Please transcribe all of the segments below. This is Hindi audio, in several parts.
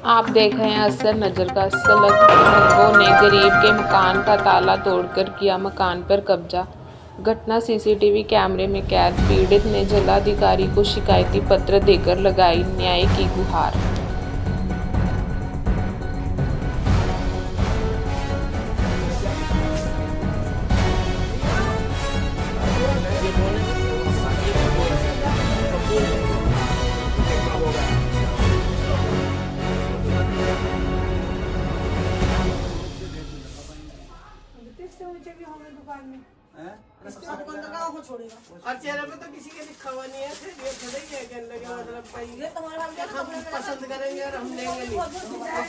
आप देख रहे हैं असर नजर का लोगों ने गरीब के मकान का ताला तोड़कर किया मकान पर कब्जा। घटना सीसीटीवी कैमरे में कैद। पीड़ित ने जिलाधिकारी को शिकायती पत्र देकर लगाई न्याय की गुहार। और चेहरे पे तो किसी के लिखा हुआ नहीं है, फिर ये थोड़े ही है कि लगे मतलब हम पसंद करेंगे और हम लेंगे नहीं।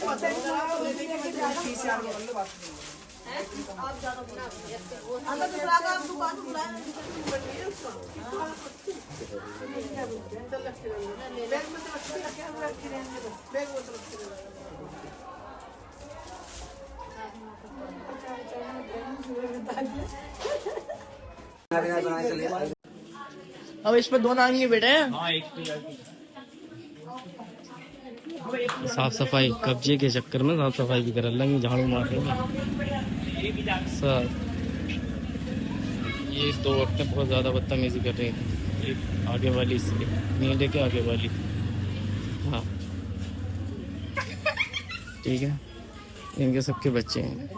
पसंद करा तो ले लेंगे फीस यार आप ज्यादा बुला हम तो दूसरा का आप दुकान बुलाए ना बननी है उसका चल रख लेंगे बैग में तो रख के रख के रहने दो बैग में तो रख के अब इस पे दोनों आएंगे बेटे। साफ सफाई कब्जे के चक्कर में साफ सफाई भी कर लेंगे, झाड़ू मार लेंगे सर। ये दो औरतें बहुत ज़्यादा बदतमीजी कर रही थी, एक आगे वाली से नीले के आगे वाली। हाँ ठीक है, इनके सबके बच्चे हैं।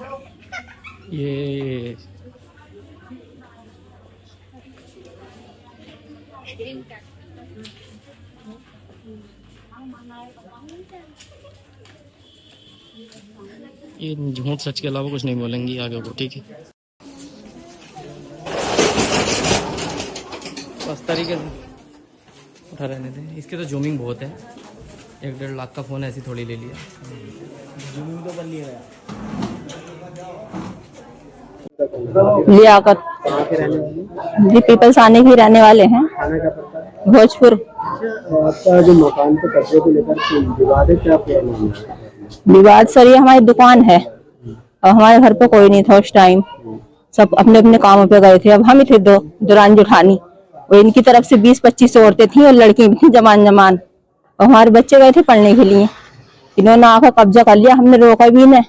ये झूठ सच के अलावा कुछ नहीं बोलेंगी आगे को, ठीक है। बस तरीके से उठा रहने दें। इसके तो जूमिंग बहुत है, 1-1.5 लाख का फ़ोन ऐसी थोड़ी ले लिया। जूमिंग तो बन नहीं रहा। लियाकत जी पीपल्स आने के रहने वाले हैं, भोजपुर। आपका जो मकान पे कब्जे को लेकर विवाद है, क्या प्रॉब्लम है? विवाद सर ये हमारी दुकान है और हमारे घर पे कोई नहीं था उस टाइम, सब अपने अपने कामों पे गए थे। अब हम ही थे दो दुरान जुठानी, और इनकी तरफ से 20-25 औरतें थी और लड़की भी थी जमान जमान, और हमारे बच्चे गए थे पढ़ने के लिए। इन्होंने आकर कब्जा कर लिया, हमने रोका भी नहीं।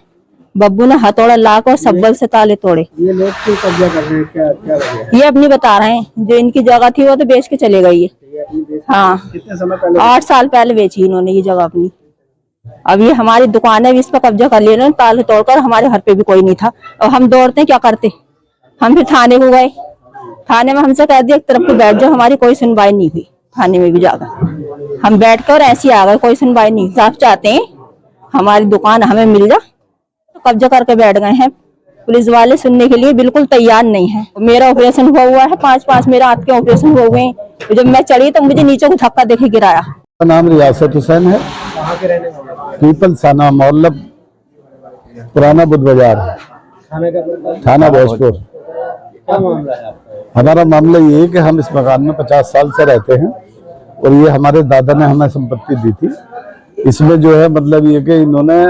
बब्बू ने हथौड़ा लाकर और सब्बल से ताले तोड़े। ये लोग क्यों कब्जा कर रहे हैं, क्या लगे? ये अपनी बता रहे हैं, जो इनकी जगह थी वो तो बेच के चले गई है। हाँ कितने समय पहले? 8 साल पहले बेची इन्होंने ये जगह अपनी। अब ये हमारी दुकान है, इस पर कब्जा कर लिया इन्होंने ताले तोड़कर। हमारे घर पे भी कोई नहीं था और हम दौड़ते क्या करते। हम फिर थाने को गए, थाने में हमसे कह दिया एक तरफ पे बैठ जाओ, हमारी कोई सुनवाई नहीं हुई। थाने में भी जाकर हम बैठ कर ऐसे आ गए, कोई सुनवाई नहीं। साफ चाहते हैं हमारी दुकान हमें मिल जा, तो कब्जा करके बैठ गए हैं। पुलिस वाले सुनने के लिए बिल्कुल तैयार नहीं है। मेरा ऑपरेशन हुआ है, 5 मेरा हाथ के ऑपरेशन हुए हैं। जब मैं चढ़ी तो मुझे नीचे को धक्का देके गिराया। नाम रियासत हुसैन है, कहाँ के रहने वाले? पीपल साना मोहल्ला पुराना बुद्ध बाजार, थाना भोजपुर। क्या मामला है आपका? हमारा मामला ये है कि हम इस मकान में 50 साल से रहते हैं और ये हमारे दादा ने हमें संपत्ति दी थी। इसमें जो है मतलब ये कि इन्होंने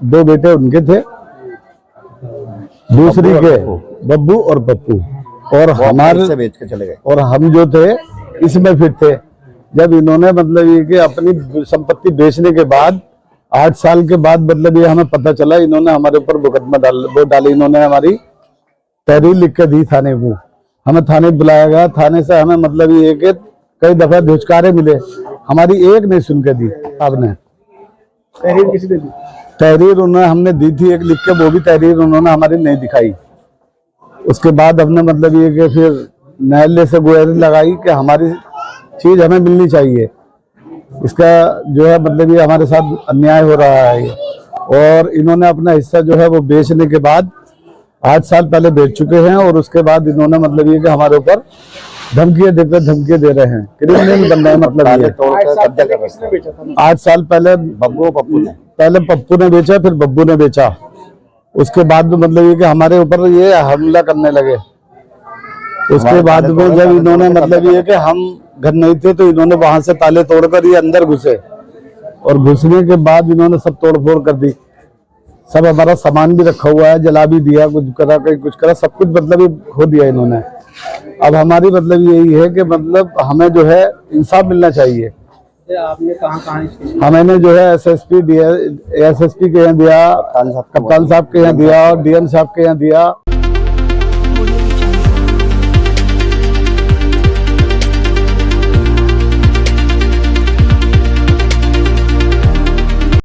2 बेटे उनके थे, दूसरी के बब्बू और पप्पू, और हमारे से बेच के चले गए। और हम जो थे इसमें फिर थे। जब इन्होंने मतलब ये कि अपनी संपत्ति बेचने के बाद 8 साल के बाद मतलब ये हमें पता चला, इन्होंने हमारे ऊपर मुकदमा डाली। इन्होंने हमारी तहरीर लिख के दी थाने को, हमें थाने बुलाया गया। थाने से हमें मतलब ये कि कई दफा धुचकारे मिले, हमारी एक नहीं सुन के दी। आपने तहरीर किसी ने दी? तहरीर उन्होंने हमने दी थी एक लिख के, वो भी तहरीर उन्होंने हमारी नहीं दिखाई। उसके बाद हमने मतलब ये कि फिर न्यायालय से गुहारी लगाई कि हमारी चीज हमें मिलनी चाहिए। इसका जो है मतलब ये हमारे साथ अन्याय हो रहा है। और इन्होंने अपना हिस्सा जो है वो बेचने के बाद 8 साल पहले बेच चुके हैं, और उसके बाद इन्होंने मतलब ये कि हमारे ऊपर धमकियां देकर धमकियां दे रहे हैं, क्रिमिनल बन रहे हैं। मतलब ये 8 साल पहले पप्पू ने बेचा, फिर बब्बू ने बेचा। उसके बाद में मतलब ये कि हमारे ऊपर ये हमला करने लगे। उसके बाद में जब इन्होंने मतलब ये कि हम घर नहीं थे तो इन्होंने वहां से ताले तोड़कर ये अंदर घुसे, और घुसने के बाद इन्होंने सब तोड़फोड़ कर दी। सब हमारा सामान भी रखा हुआ है, जला भी दिया, कुछ करा कहीं कुछ करा, सब कुछ मतलब खो दिया इन्होंने। अब हमारी मतलब यही है कि मतलब हमें जो है इंसाफ मिलना चाहिए। आपने कहाँ हमने जो है एसएसपी के यहाँ दिया, कप्तान साहब के यहाँ दिया और डीएम साहब के यहाँ दिया।